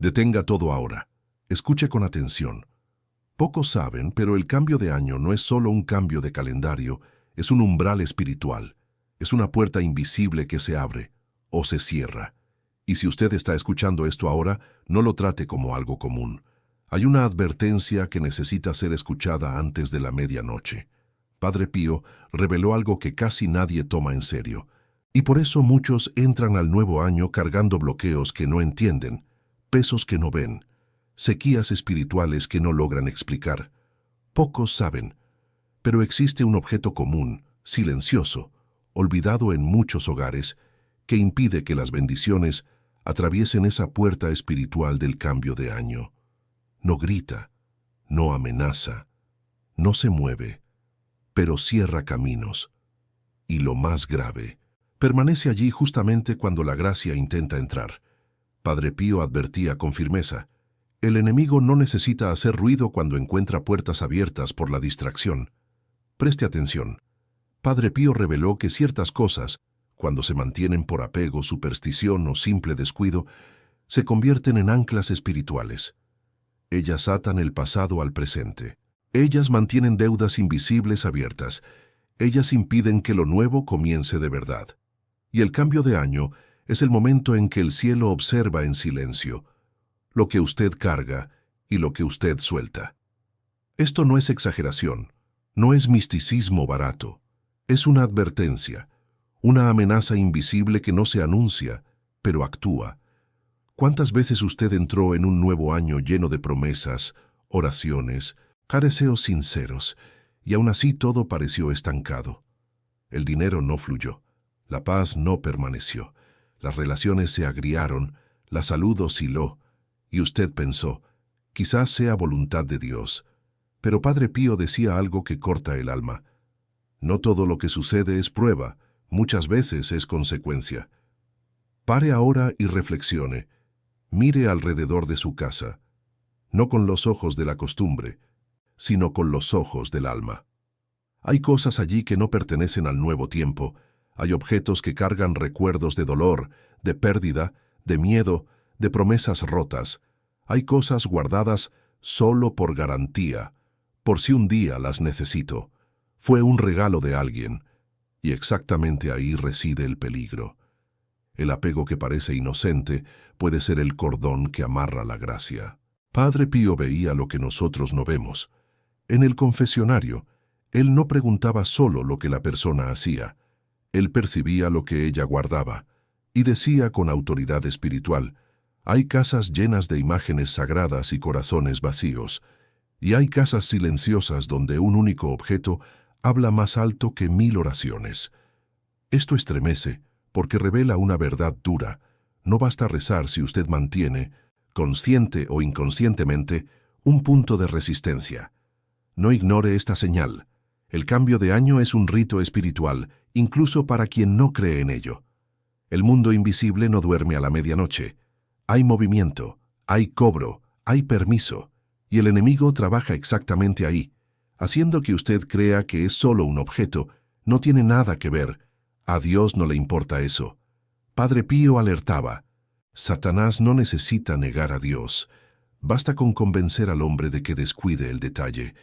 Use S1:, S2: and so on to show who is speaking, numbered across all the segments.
S1: Detenga todo ahora. Escuche con atención. Pocos saben, pero el cambio de año no es solo un cambio de calendario, es un umbral espiritual. Es una puerta invisible que se abre o se cierra. Y si usted está escuchando esto ahora, no lo trate como algo común. Hay una advertencia que necesita ser escuchada antes de la medianoche. Padre Pío reveló algo que casi nadie toma en serio. Y por eso muchos entran al nuevo año cargando bloqueos que no entienden, pesos que no ven, sequías espirituales que no logran explicar. Pocos saben, pero existe un objeto común, silencioso, olvidado en muchos hogares, que impide que las bendiciones atraviesen esa puerta espiritual del cambio de año. No grita, no amenaza, no se mueve, pero cierra caminos. Y lo más grave, permanece allí justamente cuando la gracia intenta entrar. Padre Pío advertía con firmeza: el enemigo no necesita hacer ruido cuando encuentra puertas abiertas por la distracción. Preste atención. Padre Pío reveló que ciertas cosas, cuando se mantienen por apego, superstición o simple descuido, se convierten en anclas espirituales. Ellas atan el pasado al presente. Ellas mantienen deudas invisibles abiertas. Ellas impiden que lo nuevo comience de verdad. Y el cambio de año es el momento en que el cielo observa en silencio lo que usted carga y lo que usted suelta. Esto no es exageración, no es misticismo barato. Es una advertencia, una amenaza invisible que no se anuncia, pero actúa. ¿Cuántas veces usted entró en un nuevo año lleno de promesas, oraciones, deseos sinceros, y aún así todo pareció estancado? El dinero no fluyó, la paz no permaneció, las relaciones se agriaron, la salud osciló, y usted pensó, quizás sea voluntad de Dios. Pero Padre Pío decía algo que corta el alma. No todo lo que sucede es prueba, muchas veces es consecuencia. Pare ahora y reflexione. Mire alrededor de su casa, no con los ojos de la costumbre, sino con los ojos del alma. Hay cosas allí que no pertenecen al nuevo tiempo, hay objetos que cargan recuerdos de dolor, de pérdida, de miedo, de promesas rotas. Hay cosas guardadas solo por garantía, por si un día las necesito. Fue un regalo de alguien, y exactamente ahí reside el peligro. El apego que parece inocente puede ser el cordón que amarra la gracia. Padre Pío veía lo que nosotros no vemos. En el confesionario, él no preguntaba solo lo que la persona hacía. Él percibía lo que ella guardaba, y decía con autoridad espiritual: hay casas llenas de imágenes sagradas y corazones vacíos, y hay casas silenciosas donde un único objeto habla más alto que 1000 oraciones. Esto estremece porque revela una verdad dura. No basta rezar si usted mantiene, consciente o inconscientemente, un punto de resistencia. No ignore esta señal. El cambio de año es un rito espiritual, incluso para quien no cree en ello. El mundo invisible no duerme a la medianoche. Hay movimiento, hay cobro, hay permiso, y el enemigo trabaja exactamente ahí, haciendo que usted crea que es solo un objeto, no tiene nada que ver. A Dios no le importa eso. Padre Pío alertaba: Satanás no necesita negar a Dios. Basta con convencer al hombre de que descuide el detalle.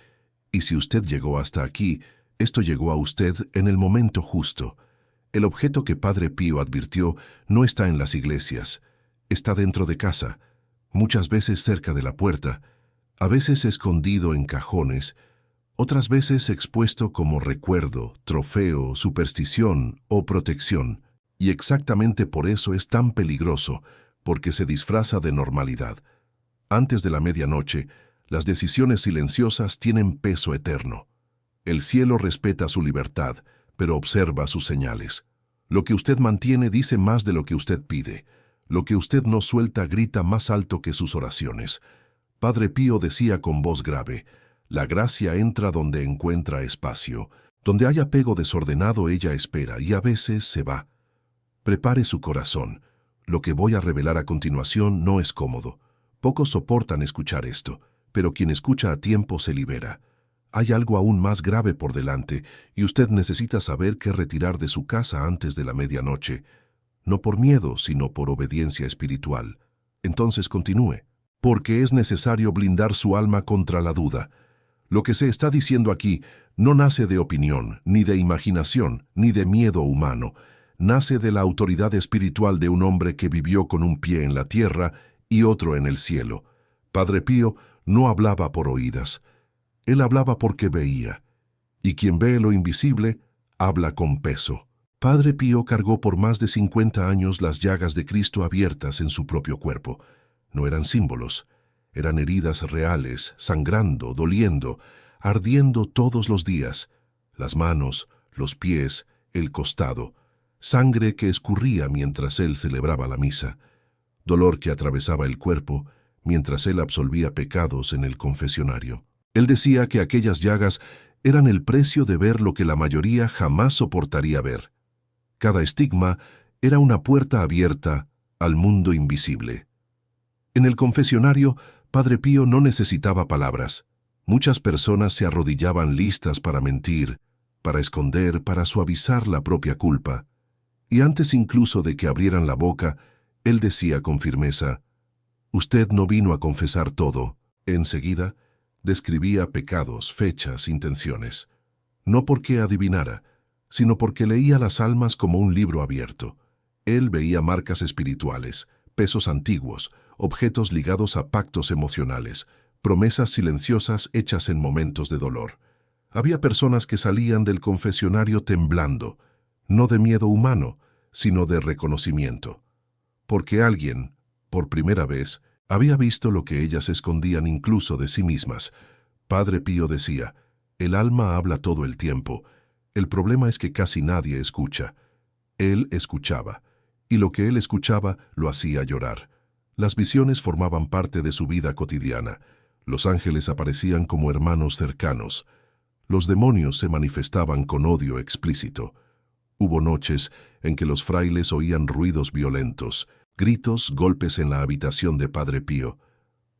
S1: Y si usted llegó hasta aquí, esto llegó a usted en el momento justo. El objeto que Padre Pío advirtió no está en las iglesias. Está dentro de casa, muchas veces cerca de la puerta, a veces escondido en cajones, otras veces expuesto como recuerdo, trofeo, superstición o protección. Y exactamente por eso es tan peligroso, porque se disfraza de normalidad. Antes de la medianoche, las decisiones silenciosas tienen peso eterno. El cielo respeta su libertad, pero observa sus señales. Lo que usted mantiene dice más de lo que usted pide. Lo que usted no suelta grita más alto que sus oraciones. Padre Pío decía con voz grave: la gracia entra donde encuentra espacio. Donde hay apego desordenado ella espera y a veces se va. Prepare su corazón. Lo que voy a revelar a continuación no es cómodo. Pocos soportan escuchar esto, pero quien escucha a tiempo se libera. Hay algo aún más grave por delante y usted necesita saber qué retirar de su casa antes de la medianoche. No por miedo, sino por obediencia espiritual. Entonces continúe. porque es necesario blindar su alma contra la duda. Lo que se está diciendo aquí no nace de opinión, ni de imaginación, ni de miedo humano. Nace de la autoridad espiritual de un hombre que vivió con un pie en la tierra y otro en el cielo. Padre Pío no hablaba por oídas. Él hablaba porque veía. Y quien ve lo invisible, habla con peso. Padre Pío cargó por más de 50 años las llagas de Cristo abiertas en su propio cuerpo. No eran símbolos, eran heridas reales, sangrando, doliendo, ardiendo todos los días. Las manos, los pies, el costado, sangre que escurría mientras él celebraba la misa, dolor que atravesaba el cuerpo mientras él absolvía pecados en el confesionario. Él decía que aquellas llagas eran el precio de ver lo que la mayoría jamás soportaría ver. Cada estigma era una puerta abierta al mundo invisible. En el confesionario, Padre Pío no necesitaba palabras. Muchas personas se arrodillaban listas para mentir, para esconder, para suavizar la propia culpa. Y antes incluso de que abrieran la boca, él decía con firmeza: «Usted no vino a confesar todo». Enseguida, describía pecados, fechas, intenciones. No porque adivinara, sino porque leía las almas como un libro abierto. Él veía marcas espirituales, pesos antiguos, objetos ligados a pactos emocionales, promesas silenciosas hechas en momentos de dolor. Había personas que salían del confesionario temblando, no de miedo humano, sino de reconocimiento. Porque alguien, por primera vez, había visto lo que ellas escondían incluso de sí mismas. Padre Pío decía: «El alma habla todo el tiempo. El problema es que casi nadie escucha». Él escuchaba, y lo que él escuchaba lo hacía llorar. Las visiones formaban parte de su vida cotidiana. Los ángeles aparecían como hermanos cercanos. Los demonios se manifestaban con odio explícito. Hubo noches en que los frailes oían ruidos violentos, gritos, golpes en la habitación de Padre Pío.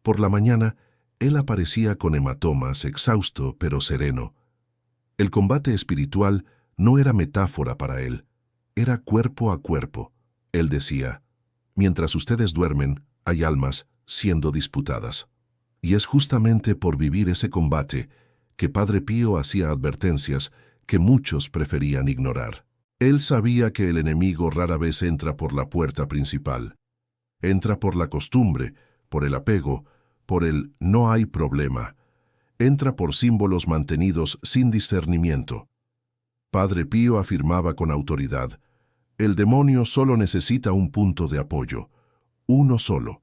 S1: Por la mañana, él aparecía con hematomas, exhausto pero sereno. El combate espiritual no era metáfora para él, era cuerpo a cuerpo. Él decía: «Mientras ustedes duermen, hay almas siendo disputadas». Y es justamente por vivir ese combate que Padre Pío hacía advertencias que muchos preferían ignorar. Él sabía que el enemigo rara vez entra por la puerta principal. Entra por la costumbre, por el apego, por el «no hay problema». Entra por símbolos mantenidos sin discernimiento. Padre Pío afirmaba con autoridad: «El demonio solo necesita un punto de apoyo, uno solo».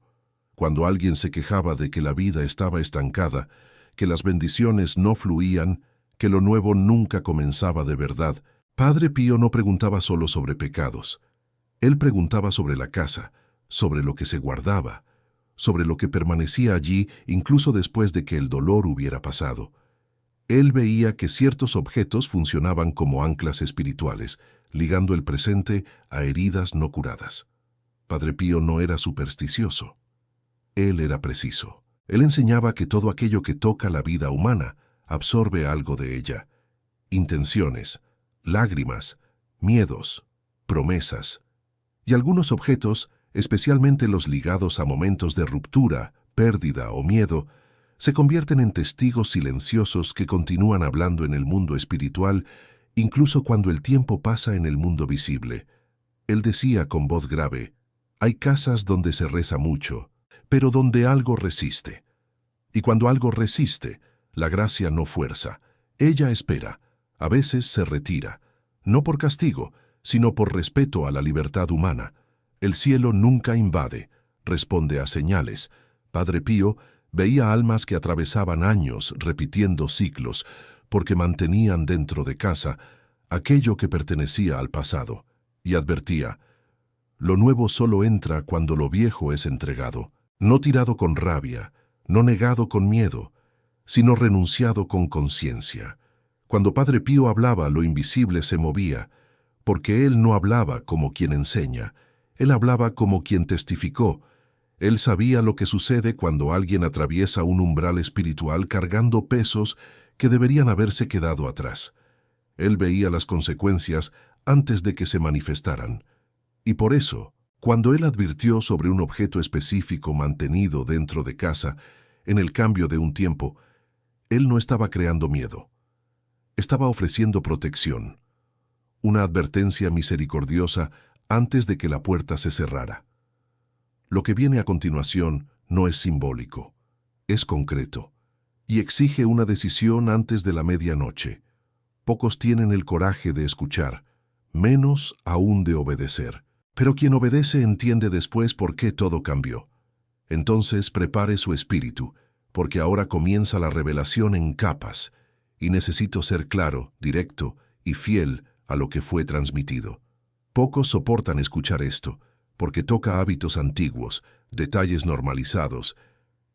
S1: Cuando alguien se quejaba de que la vida estaba estancada, que las bendiciones no fluían, que lo nuevo nunca comenzaba de verdad, Padre Pío no preguntaba solo sobre pecados. Él preguntaba sobre la casa, sobre lo que se guardaba, sobre lo que permanecía allí incluso después de que el dolor hubiera pasado. Él veía que ciertos objetos funcionaban como anclas espirituales, ligando el presente a heridas no curadas. Padre Pío no era supersticioso. Él era preciso. Él enseñaba que todo aquello que toca la vida humana absorbe algo de ella. Intenciones, lágrimas, miedos, promesas. Y algunos objetos, especialmente los ligados a momentos de ruptura, pérdida o miedo, se convierten en testigos silenciosos que continúan hablando en el mundo espiritual, incluso cuando el tiempo pasa en el mundo visible. Él decía con voz grave: «Hay casas donde se reza mucho, pero donde algo resiste. Y cuando algo resiste, la gracia no fuerza. Ella espera, a veces se retira, no por castigo, sino por respeto a la libertad humana. El cielo nunca invade, responde a señales». Padre Pío veía almas que atravesaban años repitiendo ciclos, porque mantenían dentro de casa aquello que pertenecía al pasado, y advertía: «Lo nuevo solo entra cuando lo viejo es entregado, no tirado con rabia, no negado con miedo, sino renunciado con conciencia». Cuando Padre Pío hablaba, lo invisible se movía, porque él no hablaba como quien enseña, él hablaba como quien testificó. Él sabía lo que sucede cuando alguien atraviesa un umbral espiritual cargando pesos que deberían haberse quedado atrás. Él veía las consecuencias antes de que se manifestaran. Y por eso, Cuando él advirtió sobre un objeto específico mantenido dentro de casa, en el cambio de un tiempo, él no estaba creando miedo. Estaba ofreciendo protección, una advertencia misericordiosa antes de que la puerta se cerrara. Lo que viene a continuación no es simbólico, es concreto, y exige una decisión antes de la medianoche. Pocos tienen el coraje de escuchar, menos aún de obedecer. Pero quien obedece entiende después por qué todo cambió. Entonces prepare su espíritu, porque ahora comienza la revelación en capas, y necesito ser claro, directo y fiel a lo que fue transmitido. Pocos soportan escuchar esto, porque toca hábitos antiguos, detalles normalizados,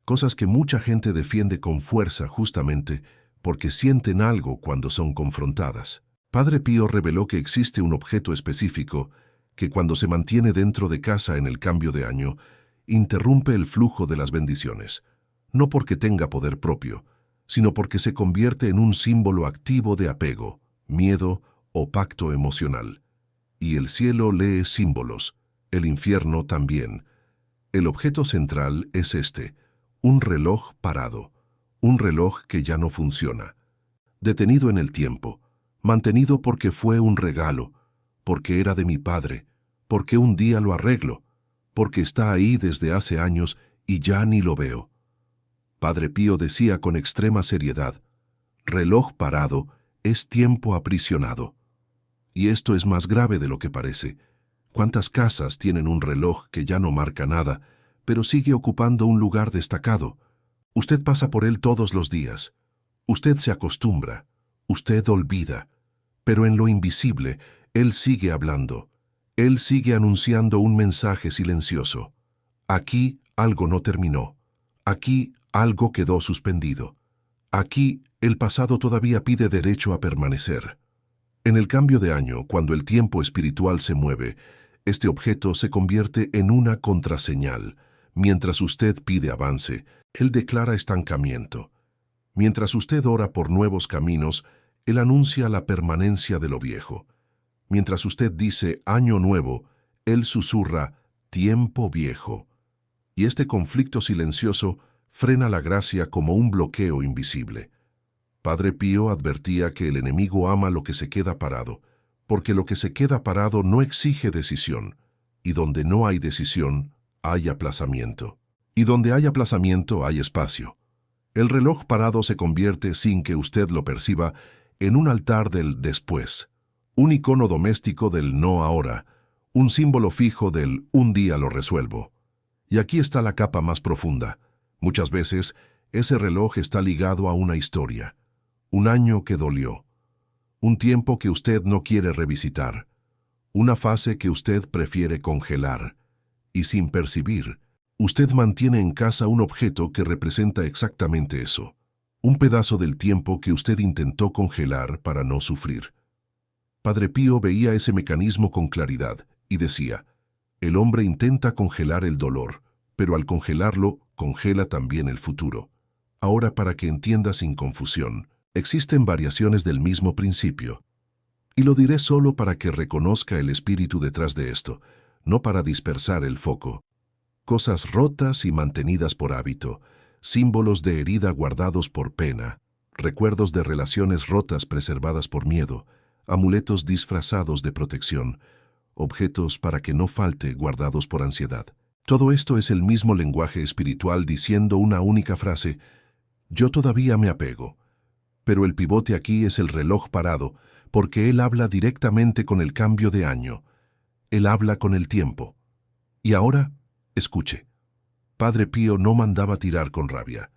S1: cosas que mucha gente defiende con fuerza justamente porque sienten algo cuando son confrontadas. Padre Pío reveló que existe un objeto específico que cuando se mantiene dentro de casa en el cambio de año, interrumpe el flujo de las bendiciones, no porque tenga poder propio, sino porque se convierte en un símbolo activo de apego, miedo o pacto emocional. Y el cielo lee símbolos, el infierno también. El objeto central es este, un reloj parado, un reloj que ya no funciona, detenido en el tiempo, mantenido porque fue un regalo, porque era de mi padre, porque un día lo arreglo, porque está ahí desde hace años y ya ni lo veo. Padre Pío decía con extrema seriedad, reloj parado es tiempo aprisionado. Y esto es más grave de lo que parece. ¿Cuántas casas tienen un reloj que ya no marca nada, pero sigue ocupando un lugar destacado? Usted pasa por él todos los días. Usted se acostumbra. Usted olvida. Pero en lo invisible, él sigue hablando. Él sigue anunciando un mensaje silencioso. Aquí algo no terminó. Aquí algo quedó suspendido. Aquí el pasado todavía pide derecho a permanecer. En el cambio de año, cuando el tiempo espiritual se mueve, este objeto se convierte en una contraseñal. Mientras usted pide avance, él declara estancamiento. Mientras usted ora por nuevos caminos, él anuncia la permanencia de lo viejo. Mientras usted dice año nuevo, él susurra tiempo viejo. Y este conflicto silencioso frena la gracia como un bloqueo invisible. Padre Pío advertía que el enemigo ama lo que se queda parado, porque lo que se queda parado no exige decisión, y donde no hay decisión, hay aplazamiento. Y donde hay aplazamiento, hay espacio. El reloj parado se convierte, sin que usted lo perciba, en un altar del después, un icono doméstico del no ahora, un símbolo fijo del un día lo resuelvo. Y aquí está la capa más profunda. Muchas veces, ese reloj está ligado a una historia, un año que dolió, un tiempo que usted no quiere revisitar, una fase que usted prefiere congelar, y sin percibir, usted mantiene en casa un objeto que representa exactamente eso, un pedazo del tiempo que usted intentó congelar para no sufrir. Padre Pío veía ese mecanismo con claridad y decía, el hombre intenta congelar el dolor, pero al congelarlo, congela también el futuro. Ahora, para que entienda sin confusión, existen variaciones del mismo principio. Y lo diré solo para que reconozca el espíritu detrás de esto, no para dispersar el foco. Cosas rotas y mantenidas por hábito, símbolos de herida guardados por pena, recuerdos de relaciones rotas preservadas por miedo, amuletos disfrazados de protección, objetos para que no falte guardados por ansiedad. Todo esto es el mismo lenguaje espiritual diciendo una única frase, yo todavía me apego. Pero el pivote aquí es el reloj parado, porque él habla directamente con el cambio de año. Él habla con el tiempo. Y ahora, escuche. Padre Pío no mandaba tirar con rabia.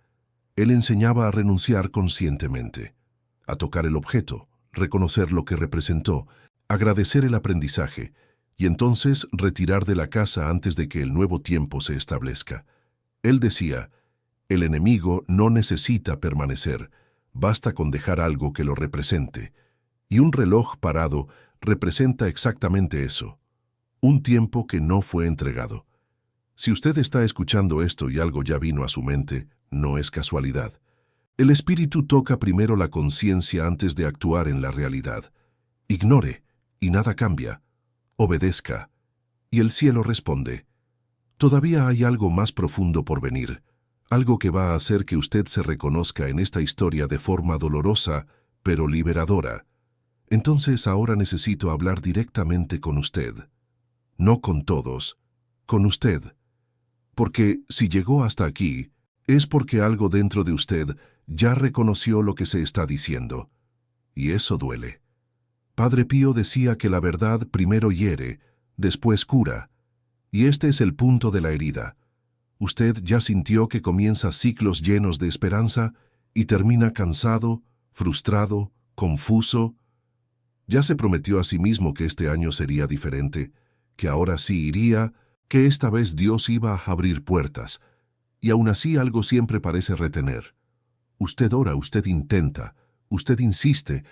S1: Él enseñaba a renunciar conscientemente, a tocar el objeto, reconocer lo que representó, agradecer el aprendizaje, y entonces retirar de la casa antes de que el nuevo tiempo se establezca. Él decía, el enemigo no necesita permanecer, basta con dejar algo que lo represente. Y un reloj parado representa exactamente eso, un tiempo que no fue entregado. Si usted está escuchando esto y algo ya vino a su mente, no es casualidad. El espíritu toca primero la conciencia antes de actuar en la realidad. Ignore, y nada cambia. Obedezca, Y el cielo responde, todavía hay algo más profundo por venir, algo que va a hacer que usted se reconozca en esta historia de forma dolorosa, pero liberadora. Entonces ahora necesito hablar directamente con usted. No con todos, con usted. Porque si llegó hasta aquí, es porque algo dentro de usted ya reconoció lo que se está diciendo. Y eso duele. Padre Pío decía que la verdad primero hiere, después cura. Y este es el punto de la herida. Usted ya sintió que comienza ciclos llenos de esperanza y termina cansado, frustrado, confuso. Ya se prometió a sí mismo que este año sería diferente, que ahora sí iría, que esta vez Dios iba a abrir puertas, y aún así algo siempre parece retener. Usted ora, usted intenta, usted insiste,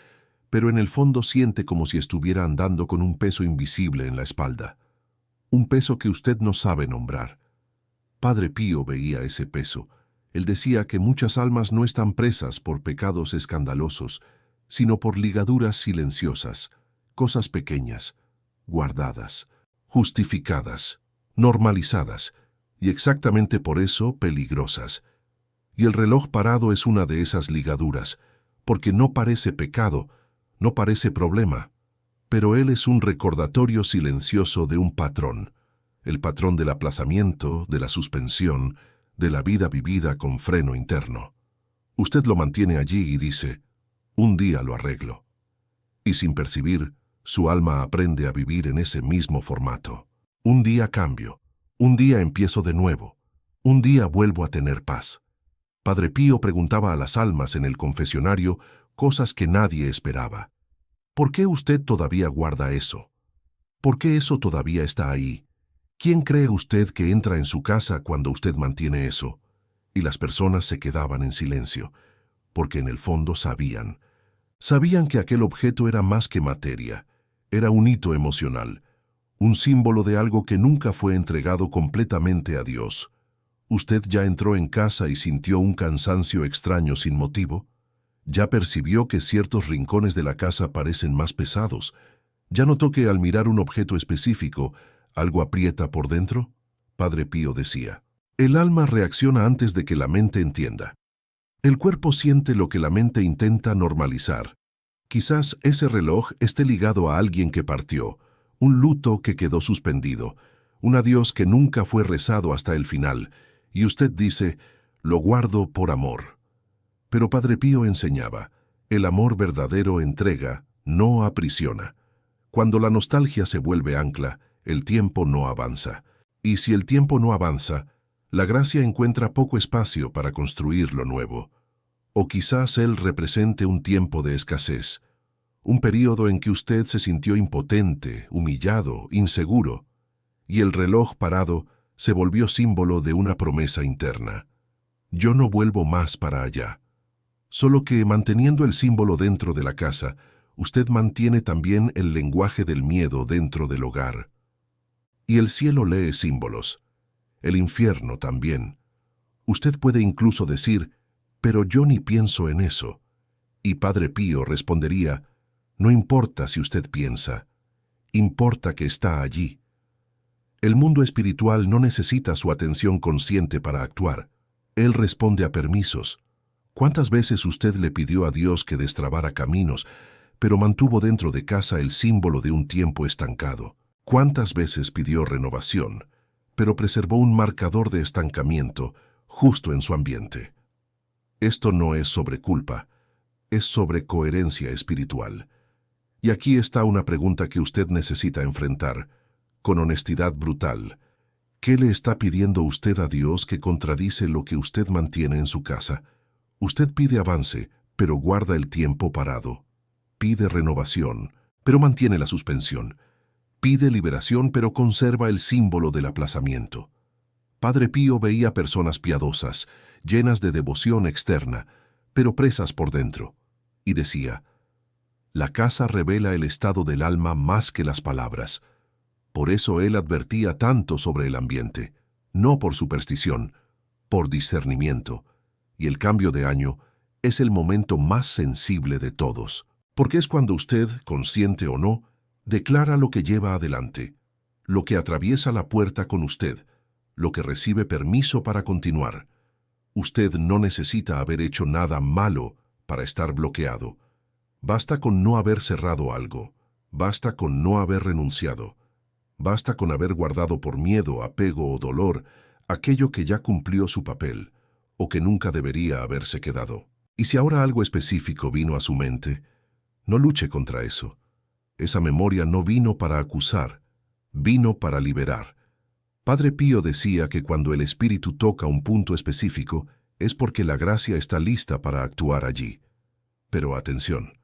S1: pero en el fondo siente como si estuviera andando con un peso invisible en la espalda. Un peso que usted no sabe nombrar. Padre Pío veía ese peso. Él decía que muchas almas no están presas por pecados escandalosos, sino por ligaduras silenciosas, cosas pequeñas, guardadas, justificadas, normalizadas, y exactamente por eso peligrosas. Y el reloj parado es una de esas ligaduras, porque no parece pecado, no parece problema, pero él es un recordatorio silencioso de un patrón, el patrón del aplazamiento, de la suspensión, de la vida vivida con freno interno. Usted lo mantiene allí y dice, un día lo arreglo. Y sin percibir, su alma aprende a vivir en ese mismo formato. Un día cambio, un día empiezo de nuevo, un día vuelvo a tener paz. Padre Pío preguntaba a las almas en el confesionario cosas que nadie esperaba. ¿Por qué usted todavía guarda eso? ¿Por qué eso todavía está ahí? ¿Quién cree usted que entra en su casa cuando usted mantiene eso? Y las personas se quedaban en silencio, porque en el fondo sabían. Sabían que aquel objeto era más que materia, era un hito emocional, un símbolo de algo que nunca fue entregado completamente a Dios. ¿Usted ya entró en casa y sintió un cansancio extraño sin motivo? ¿Ya percibió que ciertos rincones de la casa parecen más pesados? ¿Ya notó que al mirar un objeto específico, algo aprieta por dentro? Padre Pío decía, el alma reacciona antes de que la mente entienda. El cuerpo siente lo que la mente intenta normalizar. Quizás ese reloj esté ligado a alguien que partió, un luto que quedó suspendido, un adiós que nunca fue rezado hasta el final, y usted dice, lo guardo por amor. Pero Padre Pío enseñaba, el amor verdadero entrega, no aprisiona. Cuando la nostalgia se vuelve ancla, el tiempo no avanza. Y si el tiempo no avanza, la gracia encuentra poco espacio para construir lo nuevo. O quizás él represente un tiempo de escasez, un período en que usted se sintió impotente, humillado, inseguro, y el reloj parado se volvió símbolo de una promesa interna. Yo no vuelvo más para allá. Solo que manteniendo el símbolo dentro de la casa, usted mantiene también el lenguaje del miedo dentro del hogar. Y el cielo lee símbolos, el infierno también. Usted puede incluso decir, pero yo ni pienso en eso. Y Padre Pío respondería, no importa si usted piensa, importa que está allí. El mundo espiritual no necesita su atención consciente para actuar. Él responde a permisos. ¿Cuántas veces usted le pidió a Dios que destrabara caminos, pero mantuvo dentro de casa el símbolo de un tiempo estancado? ¿Cuántas veces pidió renovación, pero preservó un marcador de estancamiento justo en su ambiente? Esto no es sobre culpa, es sobre coherencia espiritual. Y aquí está una pregunta que usted necesita enfrentar, con honestidad brutal. ¿Qué le está pidiendo usted a Dios que contradice lo que usted mantiene en su casa? Usted pide avance, pero guarda el tiempo parado. Pide renovación, pero mantiene la suspensión. Pide liberación, pero conserva el símbolo del aplazamiento. Padre Pío veía personas piadosas, llenas de devoción externa, pero presas por dentro, y decía, la casa revela el estado del alma más que las palabras. Por eso él advertía tanto sobre el ambiente, no por superstición, por discernimiento. Y el cambio de año es el momento más sensible de todos, porque es cuando usted, consciente o no, declara lo que lleva adelante. lo que atraviesa la puerta con usted, lo que recibe permiso para continuar. Usted no necesita haber hecho nada malo para estar bloqueado. Basta con no haber cerrado algo, basta con no haber renunciado, basta con haber guardado por miedo, apego o dolor aquello que ya cumplió su papel o que nunca debería haberse quedado. Y si ahora algo específico vino a su mente, no luche contra eso. Esa memoria no vino para acusar, vino para liberar. Padre Pío decía que cuando el Espíritu toca un punto específico es porque la gracia está lista para actuar allí. Pero atención,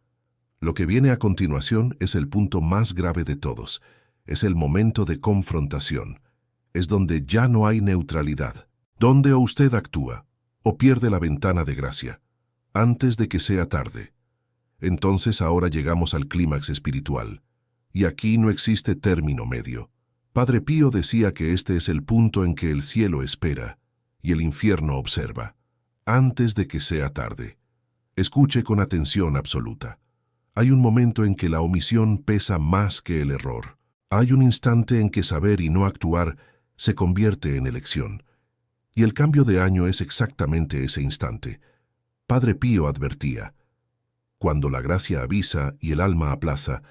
S1: lo que viene a continuación es el punto más grave de todos. Es el momento de confrontación. Es donde ya no hay neutralidad. Donde o usted actúa, o pierde la ventana de gracia, antes de que sea tarde. Entonces ahora llegamos al clímax espiritual. Y aquí no existe término medio. Padre Pío decía que este es el punto en que el cielo espera y el infierno observa, antes de que sea tarde. Escuche con atención absoluta. Hay un momento en que la omisión pesa más que el error. Hay un instante en que saber y no actuar se convierte en elección. Y el cambio de año es exactamente ese instante. Padre Pío advertía: cuando la gracia avisa y el alma aplaza,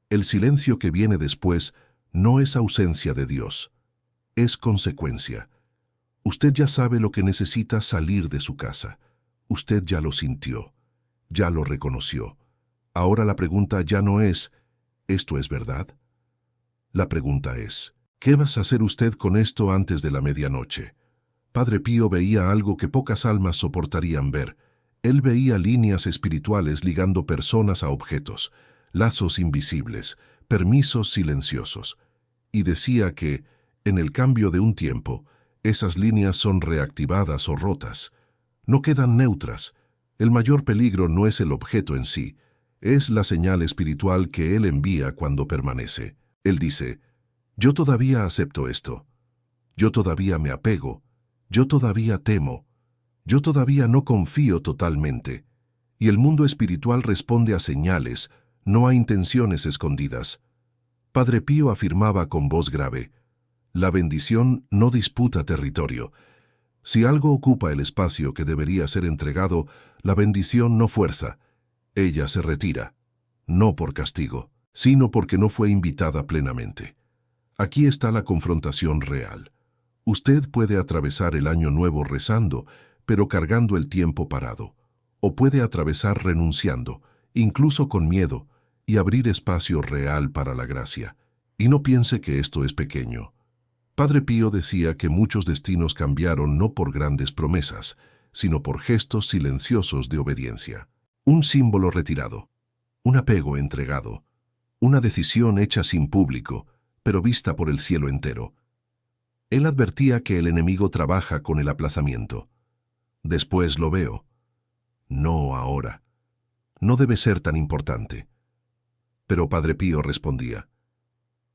S1: el silencio que viene después no es ausencia de Dios, es consecuencia. Usted ya sabe lo que necesita salir de su casa. Usted ya lo sintió, ya lo reconoció. Ahora la pregunta ya no es, ¿esto es verdad? La pregunta es, ¿qué vas a hacer usted con esto antes de la medianoche? Padre Pío veía algo que pocas almas soportarían ver. Él veía líneas espirituales ligando personas a objetos, lazos invisibles, permisos silenciosos, y decía que, en el cambio de un tiempo, esas líneas son reactivadas o rotas. No quedan neutras. El mayor peligro no es el objeto en sí, es la señal espiritual que él envía cuando permanece. Él dice: yo todavía acepto esto, yo todavía me apego, yo todavía temo, yo todavía no confío totalmente. Y el mundo espiritual responde a señales, no a intenciones escondidas. Padre Pío afirmaba con voz grave: la bendición no disputa territorio. Si algo ocupa el espacio que debería ser entregado, la bendición no fuerza. Ella se retira, no por castigo, sino porque no fue invitada plenamente. Aquí está la confrontación real. Usted puede atravesar el año nuevo rezando, pero cargando el tiempo parado. O puede atravesar renunciando, incluso con miedo, y abrir espacio real para la gracia. Y no piense que esto es pequeño. Padre Pío decía que muchos destinos cambiaron no por grandes promesas, sino por gestos silenciosos de obediencia. Un símbolo retirado, un apego entregado, una decisión hecha sin público, pero vista por el cielo entero. Él advertía que el enemigo trabaja con el aplazamiento. Después lo veo. No ahora. No debe ser tan importante. Pero Padre Pío respondía: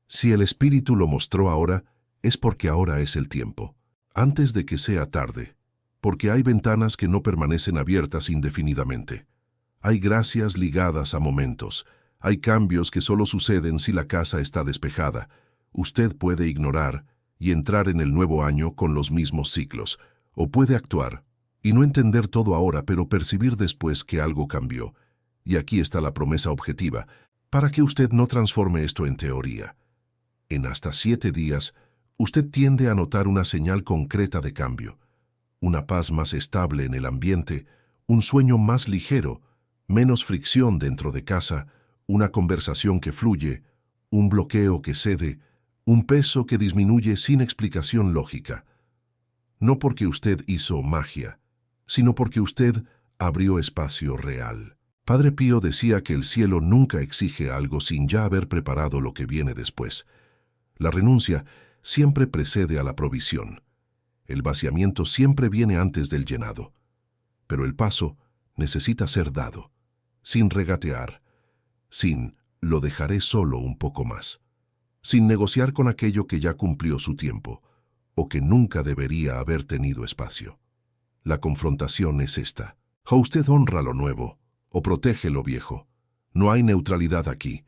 S1: si el Espíritu lo mostró ahora, es porque ahora es el tiempo, antes de que sea tarde, porque hay ventanas que no permanecen abiertas indefinidamente. Hay gracias ligadas a momentos, hay cambios que solo suceden si la casa está despejada. Usted puede ignorar y entrar en el nuevo año con los mismos ciclos, o puede actuar y no entender todo ahora, pero percibir después que algo cambió. Y aquí está la promesa objetiva, para que usted no transforme esto en teoría. En hasta 7 días, usted tiende a notar una señal concreta de cambio, una paz más estable en el ambiente, un sueño más ligero, menos fricción dentro de casa, una conversación que fluye, un bloqueo que cede, un peso que disminuye sin explicación lógica. No porque usted hizo magia, sino porque usted abrió espacio real. Padre Pío decía que el cielo nunca exige algo sin ya haber preparado lo que viene después. La renuncia siempre precede a la provisión. El vaciamiento siempre viene antes del llenado. Pero el paso necesita ser dado, sin regatear, sin «lo dejaré solo un poco más», sin negociar con aquello que ya cumplió su tiempo, o que nunca debería haber tenido espacio. La confrontación es esta. O usted honra lo nuevo, o protege lo viejo. No hay neutralidad aquí.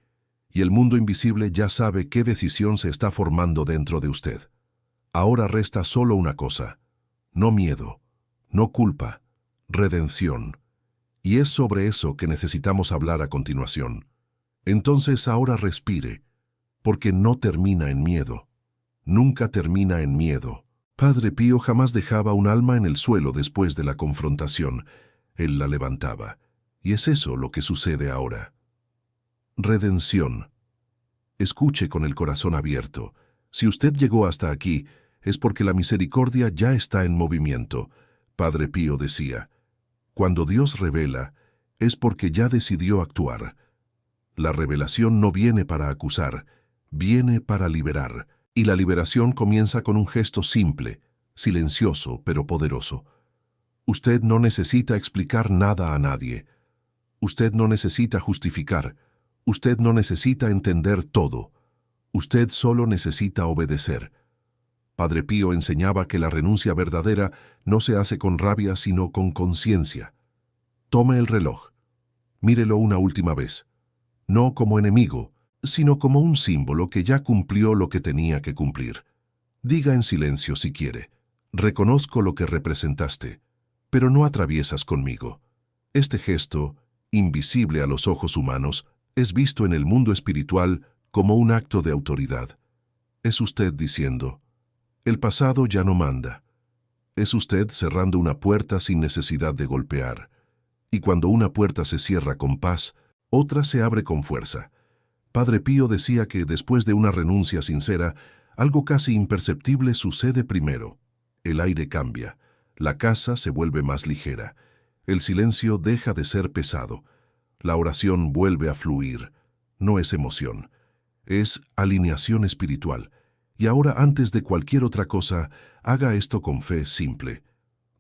S1: y el mundo invisible ya sabe qué decisión se está formando dentro de usted. Ahora resta solo una cosa: no miedo, no culpa, redención. Y es sobre eso que necesitamos hablar a continuación. Entonces ahora respire, porque no termina en miedo. Nunca termina en miedo. Padre Pío jamás dejaba un alma en el suelo después de la confrontación. Él la levantaba. Y es eso lo que sucede ahora. Redención. Escuche con el corazón abierto. Si usted llegó hasta aquí, es porque la misericordia ya está en movimiento. Padre Pío decía, cuando Dios revela, es porque ya decidió actuar. La revelación no viene para acusar, viene para liberar. Y la liberación comienza con un gesto simple, silencioso pero poderoso. Usted no necesita explicar nada a nadie. Usted no necesita justificar. Usted no necesita entender todo. Usted solo necesita obedecer. Padre Pío enseñaba que la renuncia verdadera no se hace con rabia, sino con conciencia. Tome el reloj. Mírelo una última vez. No como enemigo, sino como un símbolo que ya cumplió lo que tenía que cumplir. Diga en silencio si quiere: reconozco lo que representaste, pero no atraviesas conmigo. Este gesto, invisible a los ojos humanos, es visto en el mundo espiritual como un acto de autoridad. Es usted diciendo: el pasado ya no manda. Es usted cerrando una puerta sin necesidad de golpear. Y cuando una puerta se cierra con paz, otra se abre con fuerza. Padre Pío decía que después de una renuncia sincera, algo casi imperceptible sucede primero. El aire cambia, la casa se vuelve más ligera, el silencio deja de ser pesado, la oración vuelve a fluir. No es emoción, es alineación espiritual. Y ahora, antes de cualquier otra cosa, haga esto con fe simple.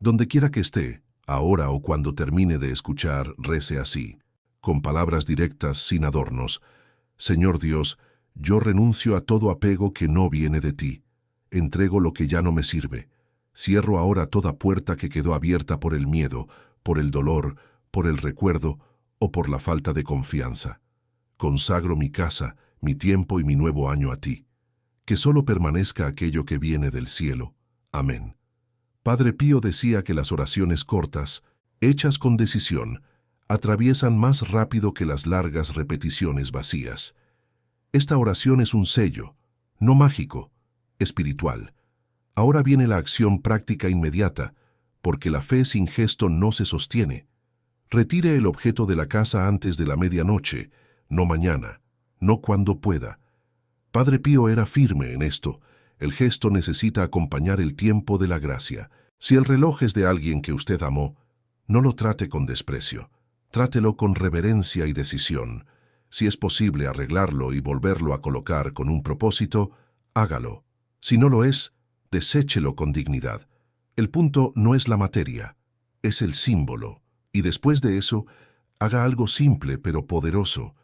S1: Donde quiera que esté, ahora o cuando termine de escuchar, rece así, con palabras directas, sin adornos: Señor Dios, yo renuncio a todo apego que no viene de ti. Entrego lo que ya no me sirve. Cierro ahora toda puerta que quedó abierta por el miedo, por el dolor, por el recuerdo o por la falta de confianza. Consagro mi casa, mi tiempo y mi nuevo año a ti. Que solo permanezca aquello que viene del cielo. Amén. Padre Pío decía que las oraciones cortas, hechas con decisión, atraviesan más rápido que las largas repeticiones vacías. Esta oración es un sello, no mágico, espiritual. Ahora viene la acción práctica inmediata, porque la fe sin gesto no se sostiene. Retire el objeto de la casa antes de la medianoche, no mañana, no cuando pueda. Padre Pío era firme en esto. El gesto necesita acompañar el tiempo de la gracia. Si el reloj es de alguien que usted amó, no lo trate con desprecio. Trátelo con reverencia y decisión. Si es posible arreglarlo y volverlo a colocar con un propósito, hágalo. Si no lo es, deséchelo con dignidad. El punto no es la materia, es el símbolo. Y después de eso, haga algo simple pero poderoso.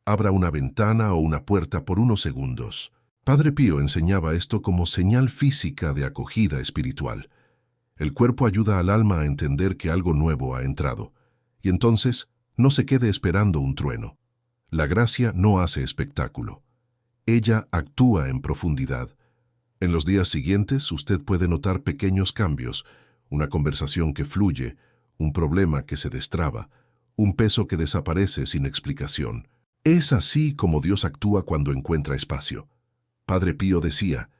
S1: Abra una ventana o una puerta por unos segundos. Padre Pío enseñaba esto como señal física de acogida espiritual. El cuerpo ayuda al alma a entender que algo nuevo ha entrado. Y entonces, no se quede esperando un trueno. La gracia no hace espectáculo. Ella actúa en profundidad. En los días siguientes, usted puede notar pequeños cambios, una conversación que fluye, un problema que se destraba, un peso que desaparece sin explicación. Es así como Dios actúa cuando encuentra espacio. Padre Pío decía: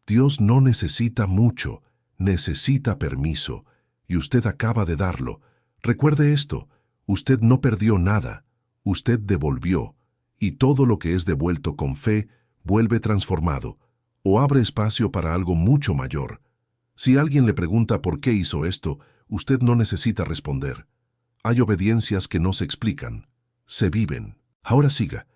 S1: Dios no necesita mucho, necesita permiso, y usted acaba de darlo. Recuerde esto: usted no perdió nada, usted devolvió, y todo lo que es devuelto con fe vuelve transformado, o abre espacio para algo mucho mayor. Si alguien le pregunta por qué hizo esto, usted no necesita responder. Hay obediencias que no se explican, se viven. Ahora siga.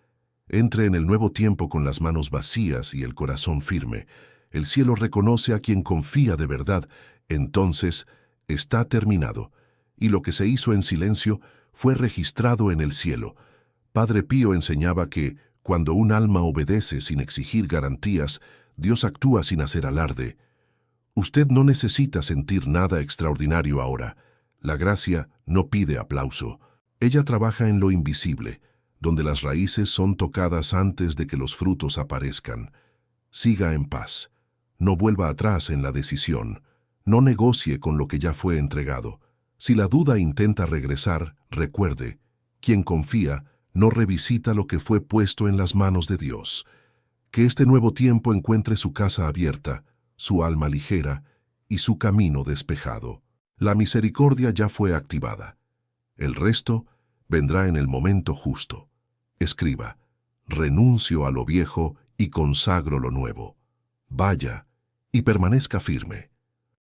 S1: Entre en el nuevo tiempo con las manos vacías y el corazón firme. El cielo reconoce a quien confía de verdad. Entonces, está terminado. Y lo que se hizo en silencio fue registrado en el cielo. Padre Pío enseñaba que, cuando un alma obedece sin exigir garantías, Dios actúa sin hacer alarde. Usted no necesita sentir nada extraordinario ahora. La gracia no pide aplauso. Ella trabaja en lo invisible. donde las raíces son tocadas antes de que los frutos aparezcan. Siga en paz. No vuelva atrás en la decisión. No negocie con lo que ya fue entregado. Si la duda intenta regresar, recuerde, quien confía no revisita lo que fue puesto en las manos de Dios. Que este nuevo tiempo encuentre su casa abierta, su alma ligera y su camino despejado. La misericordia ya fue activada. El resto vendrá en el momento justo. Escriba: renuncio a lo viejo y consagro lo nuevo. Vaya y permanezca firme.